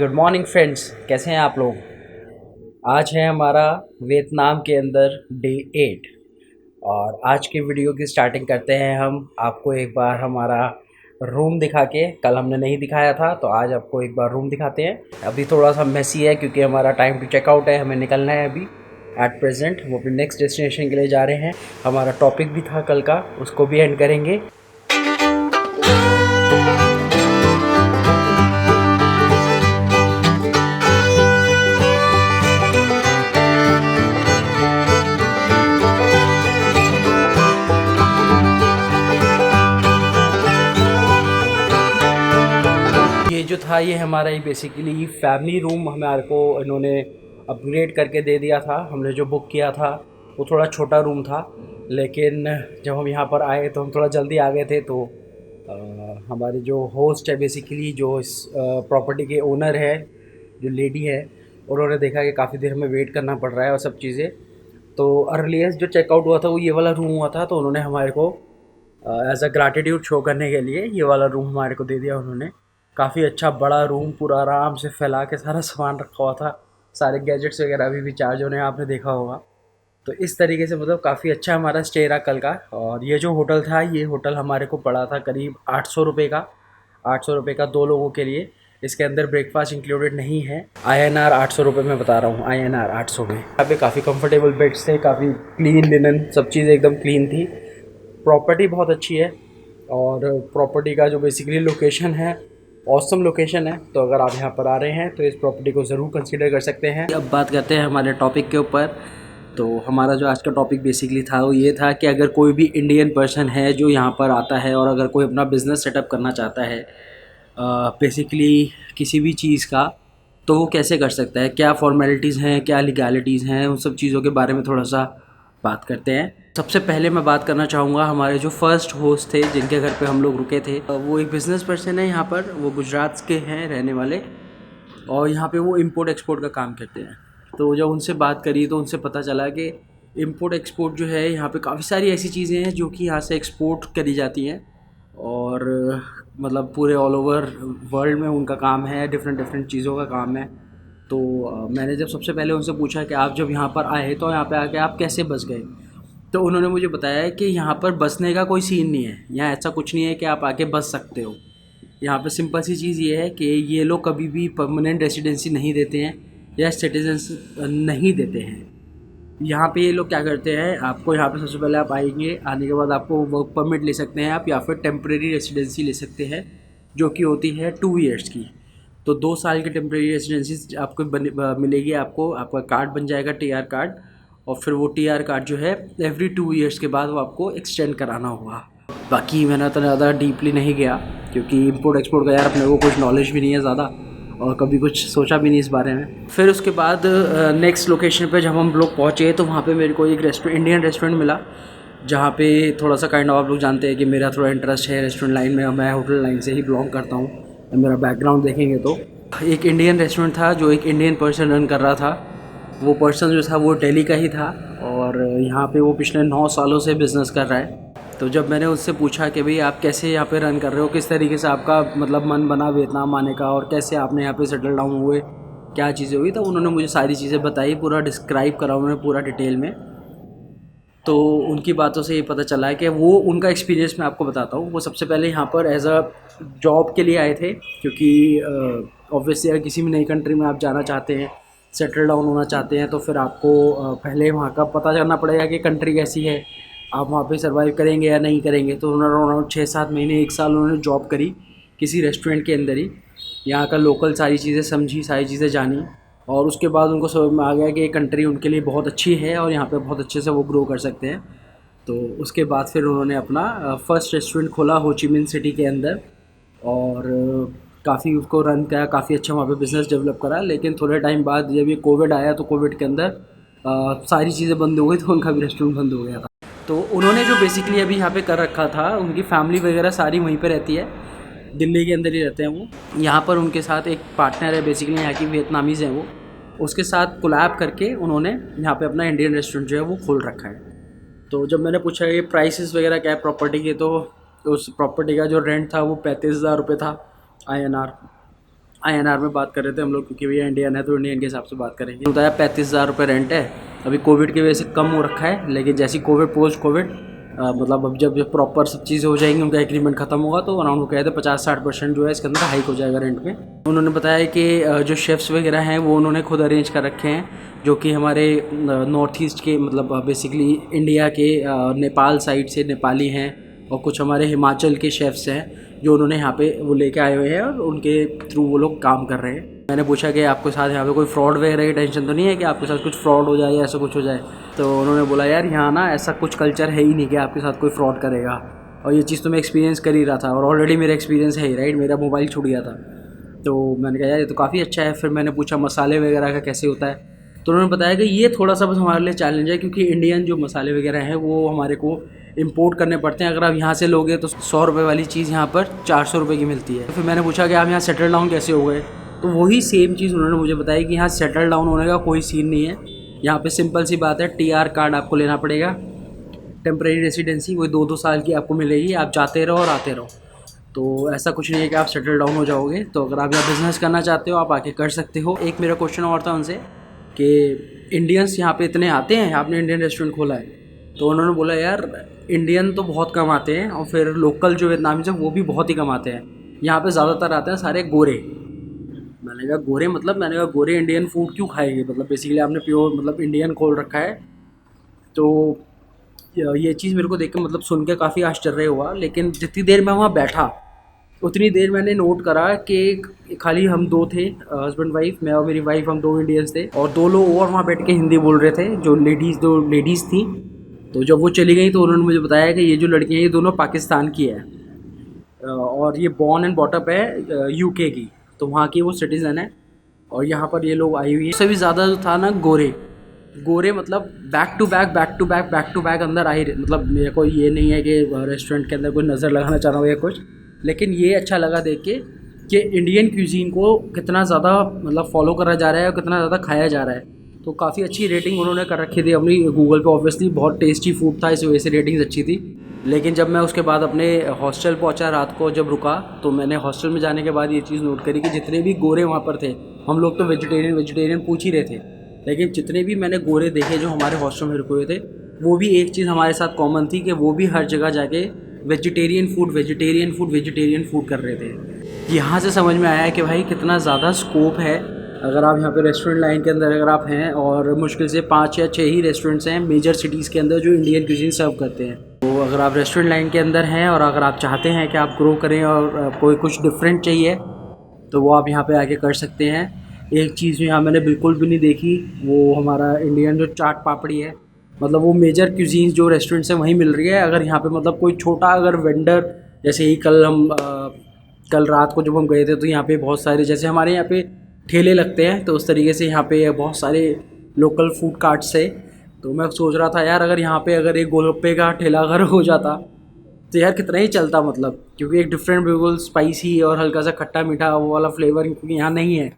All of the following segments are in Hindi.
गुड मॉर्निंग फ्रेंड्स, कैसे हैं आप लोग। आज है हमारा वियतनाम के अंदर डे 8 और आज की वीडियो की स्टार्टिंग करते हैं हम आपको एक बार हमारा रूम दिखा के। कल हमने नहीं दिखाया था तो आज आपको एक बार रूम दिखाते हैं। अभी थोड़ा सा मेसी है क्योंकि हमारा टाइम टू चेकआउट है, हमें निकलना है अभी एट प्रेजेंट। वो अपने नेक्स्ट डेस्टिनेशन के लिए जा रहे हैं। हमारा टॉपिक भी था कल का, उसको भी एंड करेंगे। ये जो था ये हमारा ही बेसिकली फैमिली रूम हमारे को इन्होंने अपग्रेड करके दे दिया था। हमने जो बुक किया था वो थोड़ा छोटा रूम था, लेकिन जब हम यहाँ पर आए तो हम थोड़ा जल्दी आ गए थे। तो हमारे जो होस्ट है बेसिकली, जो इस प्रॉपर्टी के ओनर है, जो लेडी है, उन्होंने देखा कि काफ़ी देर हमें वेट करना पड़ रहा है और सब चीज़ें। तो अर्लीस्ट जो चेकआउट हुआ था वो ये वाला रूम हुआ था, तो उन्होंने हमारे को एज अ ग्रैटिट्यूड शो करने के लिए ये वाला रूम हमारे को दे दिया उन्होंने। काफ़ी अच्छा बड़ा रूम, पूरा आराम से फैला के सारा सामान रखा हुआ था, सारे गैजेट्स वगैरह अभी भी चार्ज होने आपने देखा होगा। तो इस तरीके से मतलब काफ़ी अच्छा हमारा स्टे रहा कल का। और ये जो होटल था, ये होटल हमारे को पड़ा था करीब 800 रुपये का। 800 रुपये का 2 लोगों के लिए। इसके अंदर ब्रेकफास्ट इंक्लूडेड नहीं है। INR 800 रुपये में बता रहा हूँ, INR 800 में। यहाँ पे काफ़ी कंफर्टेबल बेड्स थे, काफ़ी क्लीन लिनन, सब चीज़ें एकदम क्लीन थी। प्रॉपर्टी बहुत अच्छी है और प्रॉपर्टी का जो बेसिकली लोकेशन है, ऑसम लोकेशन है। तो अगर आप यहाँ पर आ रहे हैं तो इस प्रॉपर्टी को ज़रूर कंसीडर कर सकते हैं। अब बात करते हैं हमारे टॉपिक के ऊपर। तो हमारा जो आज का टॉपिक बेसिकली था वो ये था कि अगर कोई भी इंडियन पर्सन है जो यहाँ पर आता है और अगर कोई अपना बिज़नेस सेटअप करना चाहता है बेसिकली किसी भी चीज़ का, तो वो कैसे कर सकता है, क्या फॉर्मेलिटीज़ हैं, क्या लीगैलिटीज़ हैं, उन सब चीज़ों के बारे में थोड़ा सा बात करते हैं। सबसे पहले मैं बात करना चाहूँगा हमारे जो फर्स्ट होस्ट थे जिनके घर पे हम लोग रुके थे। वो एक बिज़नेस पर्सन है यहाँ पर, वो गुजरात के हैं रहने वाले, और यहाँ पे वो इम्पोर्ट एक्सपोर्ट का काम करते हैं। तो जब उनसे बात करी तो उनसे पता चला कि इम्पोर्ट एक्सपोर्ट जो है यहाँ पे काफ़ी सारी ऐसी चीज़ें हैं जो कि यहाँ से एक्सपोर्ट करी जाती हैं और मतलब पूरे ऑल ओवर वर्ल्ड में उनका काम है, डिफरेंट डिफरेंट चीज़ों का काम है। तो मैंने जब सबसे पहले उनसे पूछा कि आप जब यहाँ पर आए तो यहाँ पे आके आप कैसे बच गए, तो उन्होंने मुझे बताया कि यहाँ पर बसने का कोई सीन नहीं है। यहाँ ऐसा कुछ नहीं है कि आप आके बस सकते हो। यहाँ पे सिंपल सी चीज़ ये है कि ये लोग कभी भी परमानेंट रेसिडेंसी नहीं देते हैं या सिटीजन्स नहीं देते हैं। यहाँ पे ये लोग क्या करते हैं, आपको यहाँ पे सबसे पहले आप आएंगे, आने के बाद आपको वर्क परमिट ले सकते हैं आप, या फिर टेम्प्रेरी रेसिडेंसी ले सकते हैं जो कि होती है 2 ईयर्स की। तो 2 साल की टेम्प्रेरी रेसिडेंसी आपको मिलेगी। आपको आपका कार्ड बन जाएगा, TR कार्ड, और फिर वो TR कार्ड जो है एवरी 2 ईयर्स के बाद वो आपको एक्सटेंड कराना होगा। बाकी मैंने तो ज़्यादा डीपली नहीं गया क्योंकि इम्पोर्ट एक्सपोर्ट का यार अपने को कुछ नॉलेज भी नहीं है ज़्यादा और कभी कुछ सोचा भी नहीं इस बारे में। फिर उसके बाद नेक्स्ट लोकेशन पे जब हम लोग पहुँचे तो वहाँ पे मेरे को एक इंडियन रेस्टोरेंट मिला, जहाँ पे थोड़ा सा काइंड ऑफ आप लोग जानते हैं कि मेरा थोड़ा इंटरेस्ट है रेस्टोरेंट लाइन में, मैं होटल लाइन से ही बिलोंग करता हूँ। मेरा बैकग्राउंड देखेंगे तो एक इंडियन रेस्टोरेंट था जो एक इंडियन पर्सन रन कर रहा था। वो पर्सन जो था वो दिल्ली का ही था और यहाँ पे वो पिछले 9 सालों से बिज़नेस कर रहा है। तो जब मैंने उससे पूछा कि भाई आप कैसे यहाँ पे रन कर रहे हो, किस तरीके से आपका मतलब मन बना वियतनाम आने का और कैसे आपने यहाँ पे सेटल डाउन हुए, क्या चीज़ें हुई, तो उन्होंने मुझे सारी चीज़ें बताई, पूरा डिस्क्राइब करा उन्होंने पूरा डिटेल में। तो उनकी बातों से ये पता चला है कि वो उनका एक्सपीरियंस मैं आपको बताता हूँ। वो सबसे पहले यहाँ पर एज अ जॉब के लिए आए थे क्योंकि ऑब्वियसली अगर किसी भी नई कंट्री में आप जाना चाहते हैं, सेटल डाउन होना चाहते हैं, तो फिर आपको पहले वहाँ का पता करना पड़ेगा कि कंट्री कैसी है, आप वहाँ पे सर्वाइव करेंगे या नहीं करेंगे। तो उन्होंने 6-7 महीने 1 साल उन्होंने जॉब करी किसी रेस्टोरेंट के अंदर ही, यहाँ का लोकल सारी चीज़ें समझी, सारी चीज़ें जानी, और उसके बाद उनको समझ में आ गया कि ये कंट्री उनके लिए बहुत अच्छी है और यहाँ पे बहुत अच्छे से वो ग्रो कर सकते हैं। तो उसके बाद फिर उन्होंने अपना फर्स्ट रेस्टोरेंट खोला हो ची मिन सिटी के अंदर और काफ़ी उसको रन किया, काफ़ी अच्छा वहाँ पे बिज़नेस डेवलप करा। लेकिन थोड़े टाइम बाद जब ये कोविड आया तो कोविड के अंदर सारी चीज़ें बंद हो गई, तो उनका भी रेस्टोरेंट बंद हो गया था। तो उन्होंने जो बेसिकली अभी यहाँ पे कर रखा था, उनकी फैमिली वगैरह सारी वहीं पे रहती है, दिल्ली के अंदर ही रहते हैं वो। यहाँ पर उनके साथ एक पार्टनर है, बेसिकली यहाँ की वियतनामीज़ हैं वो, उसके साथ कोलैब करके उन्होंने यहाँ पे अपना इंडियन रेस्टोरेंट जो है वो खोल रखा है। तो जब मैंने पूछा ये प्राइसेस वगैरह क्या है प्रॉपर्टी के, तो उस प्रॉपर्टी का जो रेंट था वो 35,000 रुपये था INR, INR में बात कर रहे थे हम लोग, क्योंकि भैया इंडियन है तो इंडियन के हिसाब से बात करेंगे। बताया 35,000 रुपये रेंट है। अभी कोविड की वजह से कम हो रखा है, लेकिन जैसी कोविड पोस्ट कोविड मतलब अब जब प्रॉपर सब चीज़ें हो जाएंगी, उनका एग्रीमेंट खत्म होगा, तो अराउंड वो कहे थे 50-60% जो है इसके अंदर हाइक हो जाएगा रेंट में। उन्होंने बताया कि जो शेफ्स वगैरह हैं वो उन्होंने खुद अरेंज कर रखे हैं, जो कि हमारे नॉर्थ ईस्ट के मतलब बेसिकली इंडिया के नेपाल साइड से नेपाली हैं, और कुछ हमारे हिमाचल के शेफ्स हैं जो उन्होंने यहाँ पे वो लेके आए हुए हैं, और उनके थ्रू वो लोग काम कर रहे हैं। मैंने पूछा कि आपके साथ यहाँ पे कोई फ्रॉड वगैरह की टेंशन तो नहीं है कि आपके साथ कुछ फ्रॉड हो जाए या ऐसा कुछ हो जाए? तो उन्होंने बोला यार यहाँ ना ऐसा कुछ कल्चर है ही नहीं कि आपके साथ कोई फ्रॉड करेगा, और ये चीज़ तो मैं एक्सपीरियंस कर ही रहा था, और ऑलरेडी मेरा एक्सपीरियंस है ही, राइट, मेरा मोबाइल छूट गया था। तो मैंने कहा यार ये तो काफ़ी अच्छा है। फिर मैंने पूछा मसाले वगैरह का कैसे होता है, तो उन्होंने बताया कि ये थोड़ा सा बस हमारे लिए चैलेंज है, क्योंकि इंडियन जो मसाले वगैरह हैं वो हमारे को इंपोर्ट करने पड़ते हैं। अगर आप यहाँ से लोगे तो 100 रुपये वाली चीज़ यहाँ पर 400 रुपये की मिलती है। तो फिर मैंने पूछा कि आप यहाँ सेटल डाउन कैसे हो गए, तो वही सेम चीज़ उन्होंने मुझे बताई कि यहाँ सेटल डाउन होने का कोई सीन नहीं है। यहाँ पे सिंपल सी बात है, TR कार्ड आपको लेना पड़ेगा, टेम्प्रेरी रेसिडेंसी, वही 2-2 साल की आपको मिलेगी, आप जाते रहो और आते रहो। तो ऐसा कुछ नहीं है कि आप सेटल डाउन हो जाओगे। तो अगर आप यहाँ बिज़नेस करना चाहते हो आप आके कर सकते हो। एक मेरा क्वेश्चन और था उनसे कि इंडियंस यहाँ पे इतने आते हैं, आपने इंडियन रेस्टोरेंट खोला है? तो उन्होंने बोला यार इंडियन तो बहुत कम आते हैं, और फिर लोकल जो वियतनामीज हैं वो भी बहुत ही कम आते हैं। यहाँ पे ज़्यादातर आते हैं सारे गोरे। मैंने कहा गोरे मतलब? मैंने कहा गोरे इंडियन फूड क्यों खाएंगे, मतलब बेसिकली आपने प्योर मतलब इंडियन खोल रखा है। तो ये चीज़ मेरे को देख के मतलब सुन के काफ़ी आश्चर्य हुआ, लेकिन जितनी देर मैं वहाँ बैठा उतनी देर मैंने नोट करा कि खाली हम 2 थे, हस्बैंड वाइफ, मैं और मेरी वाइफ, हम 2 इंडियंस थे, और 2 लोग और वहाँ बैठ के हिंदी बोल रहे थे, जो दो लेडीज़ थी। तो जब वो चली गई तो उन्होंने मुझे बताया कि ये जो लड़कियाँ हैं ये दोनों पाकिस्तान की है, और ये बॉर्न एंड बॉटअप है UK की, तो वहाँ की वो सिटीज़न है, और यहाँ पर ये लोग आई हुई है। सबसे ज़्यादा जो था ना गोरे गोरे, मतलब बैक टू बैक अंदर आ ही रहे। मतलब मेरे को ये नहीं है कि रेस्टोरेंट के अंदर कोई नज़र लगाना चाह रहा हूँ या कुछ, लेकिन ये अच्छा लगा देख के कि इंडियन क्यूजीन को कितना ज़्यादा मतलब फॉलो करा जा रहा है और कितना ज़्यादा खाया जा रहा है। तो काफ़ी अच्छी रेटिंग उन्होंने कर रखी थी अपनी गूगल पे, ऑब्वियसली बहुत टेस्टी फूड था, इस वजह से रेटिंग्स अच्छी थी। लेकिन जब मैं उसके बाद अपने हॉस्टल पहुंचा रात को, जब रुका, तो मैंने हॉस्टल में जाने के बाद ये चीज़ नोट करी कि जितने भी गोरे वहाँ पर थे, हम लोग तो वेजिटेरियन पूछ ही रहे थे, लेकिन जितने भी मैंने गोरे देखे जो हमारे हॉस्टल में रुके हुए थे, वो भी एक चीज़ हमारे साथ कॉमन थी कि वो भी हर जगह जाके वेजिटेरियन फूड कर रहे थे। यहाँ से समझ में आया है कि भाई कितना ज़्यादा स्कोप है। अगर आप यहाँ पे रेस्टोरेंट लाइन के अंदर अगर आप हैं, और मुश्किल से 5 या 6 ही रेस्टोरेंट्स हैं मेजर सिटीज़ के अंदर जो इंडियन क्यूजीन सर्व करते हैं। तो अगर आप रेस्टोरेंट लाइन के अंदर हैं और अगर आप चाहते हैं कि आप ग्रो करें और कोई कुछ डिफरेंट चाहिए, तो वो आप यहाँ पे आके कर सकते हैं। एक चीज़ यहाँ मैंने बिल्कुल भी नहीं देखी, वो हमारा इंडियन जो चाट पापड़ी है, मतलब वो मेजर क्यूजीन्स जो रेस्टोरेंट से वहीं मिल रही है। अगर यहाँ पे मतलब कोई छोटा अगर वेंडर, जैसे ही कल रात को जब हम गए थे तो यहाँ पे बहुत सारे, जैसे हमारे यहाँ पे ठेले लगते हैं, तो उस तरीके से यहाँ पे बहुत सारे लोकल फूड कार्ट्स है। तो मैं सोच रहा था यार अगर यहाँ पे अगर एक गोलगप्पे का ठेला अगर हो जाता तो यार कितना ही चलता, मतलब क्योंकि एक डिफरेंट बिल्कुल स्पाइसी और हल्का सा खट्टा मीठा वो वाला फ्लेवर क्योंकि यहाँ नहीं है।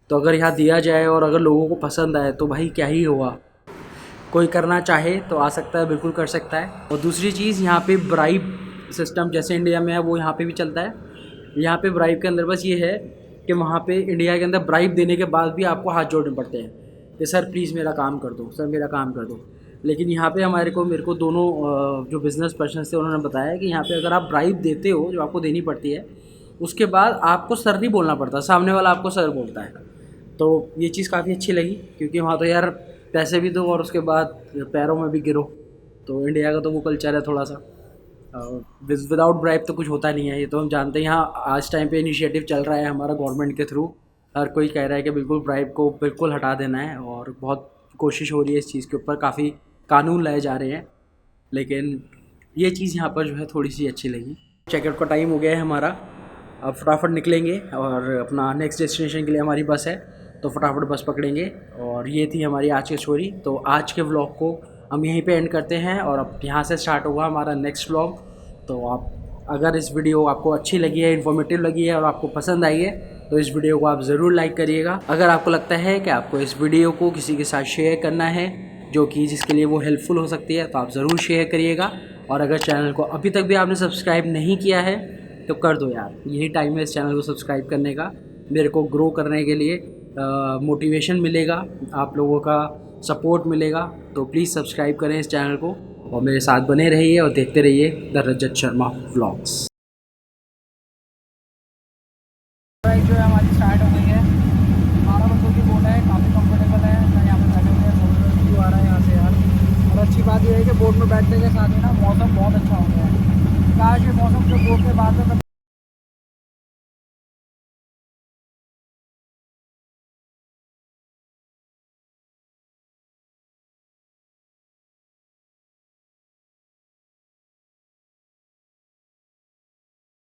तो अगर यहाँ दिया जाए और अगर लोगों को पसंद आए तो भाई क्या ही होगा। कोई करना चाहे तो आ सकता है, बिल्कुल कर सकता है। और दूसरी चीज़ यहाँ पे ब्राइब सिस्टम जैसे इंडिया में है वो यहाँ पे भी चलता है। यहाँ पे ब्राइब के अंदर बस ये है कि वहाँ पे इंडिया के अंदर ब्राइब देने के बाद भी आपको हाथ जोड़ने पड़ते हैं कि सर प्लीज़ मेरा काम कर दो, सर मेरा काम कर दो। लेकिन यहाँ पे मेरे को दोनों जो बिज़नेस पर्सन थे उन्होंने बताया कि यहाँ पे अगर आप ब्राइब देते हो जो आपको देनी पड़ती है, उसके बाद आपको सर नहीं बोलना पड़ता, सामने वाला आपको सर बोलता है। तो ये चीज़ काफ़ी अच्छी लगी, क्योंकि वहाँ तो यार पैसे भी दो और उसके बाद पैरों में भी गिरो। तो इंडिया का तो वो कल्चर है थोड़ा सा, विदाउट ब्राइब तो कुछ होता नहीं है, ये तो हम जानते हैं। यहाँ आज टाइम पे इनिशिएटिव चल रहा है हमारा गवर्नमेंट के थ्रू, हर कोई कह रहा है कि बिल्कुल ब्राइब को बिल्कुल हटा देना है, और बहुत कोशिश हो रही है इस चीज़ के ऊपर, काफ़ी कानून लाए जा रहे हैं। लेकिन ये चीज़ यहाँ पर जो है थोड़ी सी अच्छी लगी। चेकआउट का टाइम हो गया है हमारा, अब फटाफट निकलेंगे और अपना नेक्स्ट डेस्टिनेशन के लिए हमारी बस है, तो फटाफट बस पकड़ेंगे। और ये थी हमारी आज की स्टोरी। तो आज के व्लॉग को हम यहीं पे एंड करते हैं, और अब यहाँ से स्टार्ट होगा हमारा नेक्स्ट व्लॉग। तो आप अगर इस वीडियो आपको अच्छी लगी है, इन्फॉर्मेटिव लगी है और आपको पसंद आई है, तो इस वीडियो को आप ज़रूर लाइक करिएगा। अगर आपको लगता है कि आपको इस वीडियो को किसी के साथ शेयर करना है जो कि जिसके लिए वो हेल्पफुल हो सकती है, तो आप ज़रूर शेयर करिएगा। और अगर चैनल को अभी तक भी आपने सब्सक्राइब नहीं किया है तो कर दो यार, यही टाइम है इस चैनल को सब्सक्राइब करने का। मेरे को ग्रो करने के लिए मोटिवेशन मिलेगा, आप लोगों का सपोर्ट मिलेगा। तो प्लीज़ सब्सक्राइब करें इस चैनल को और मेरे साथ बने रहिए और देखते रहिए द रजत शर्मा व्लॉग्स। जो है हमारी स्टार्ट